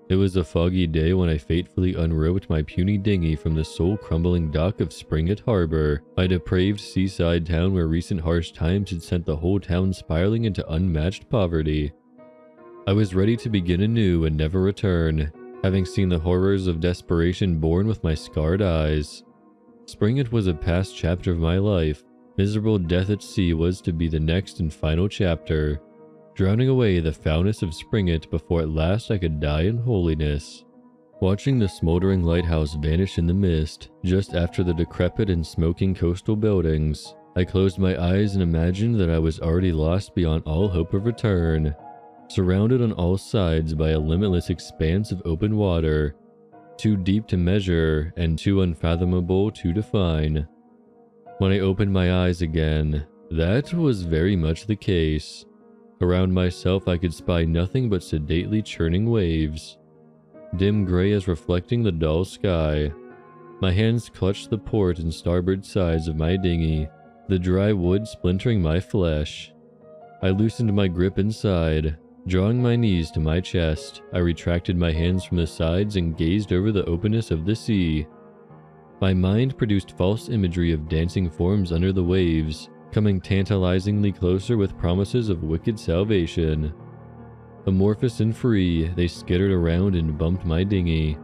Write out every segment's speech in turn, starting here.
It was a foggy day when I fatefully unroped my puny dinghy from the soul-crumbling dock of Springett Harbor, my depraved seaside town where recent harsh times had sent the whole town spiraling into unmatched poverty. I was ready to begin anew and never return, having seen the horrors of desperation born with my scarred eyes. Springett was a past chapter of my life. Miserable death at sea was to be the next and final chapter, drowning away the foulness of Springett before at last I could die in holiness. Watching the smoldering lighthouse vanish in the mist, just after the decrepit and smoking coastal buildings, I closed my eyes and imagined that I was already lost beyond all hope of return, surrounded on all sides by a limitless expanse of open water, too deep to measure and too unfathomable to define. When I opened my eyes again, that was very much the case. Around myself I could spy nothing but sedately churning waves, dim gray as reflecting the dull sky. My hands clutched the port and starboard sides of my dinghy, the dry wood splintering my flesh. I loosened my grip inside. Drawing my knees to my chest, I retracted my hands from the sides and gazed over the openness of the sea. My mind produced false imagery of dancing forms under the waves, coming tantalizingly closer with promises of wicked salvation. Amorphous and free, they skittered around and bumped my dinghy,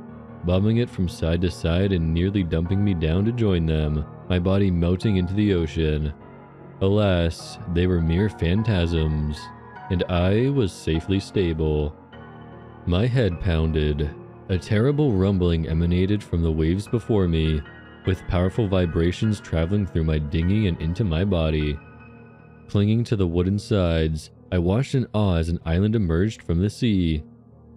bobbing it from side to side and nearly dumping me down to join them, my body melting into the ocean. Alas, they were mere phantasms, and I was safely stable. My head pounded. A terrible rumbling emanated from the waves before me, with powerful vibrations traveling through my dinghy and into my body. Clinging to the wooden sides, I watched in awe as an island emerged from the sea.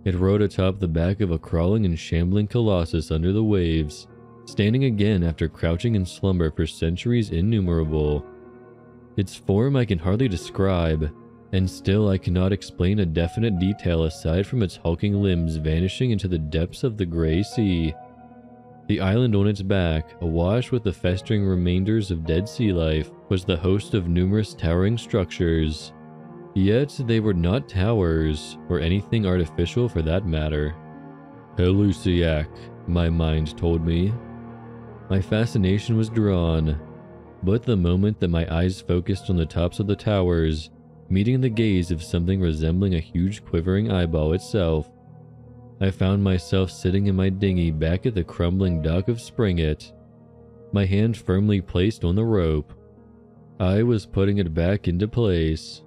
It rode atop the back of a crawling and shambling colossus under the waves, standing again after crouching in slumber for centuries innumerable. Its form I can hardly describe, and still I cannot explain a definite detail aside from its hulking limbs vanishing into the depths of the gray sea. The island on its back, awash with the festering remainders of dead sea life, was the host of numerous towering structures. Yet they were not towers, or anything artificial for that matter. Helucciak, my mind told me. My fascination was drawn, but the moment that my eyes focused on the tops of the towers, meeting the gaze of something resembling a huge quivering eyeball itself, I found myself sitting in my dinghy back at the crumbling dock of Springett, my hand firmly placed on the rope. I was putting it back into place.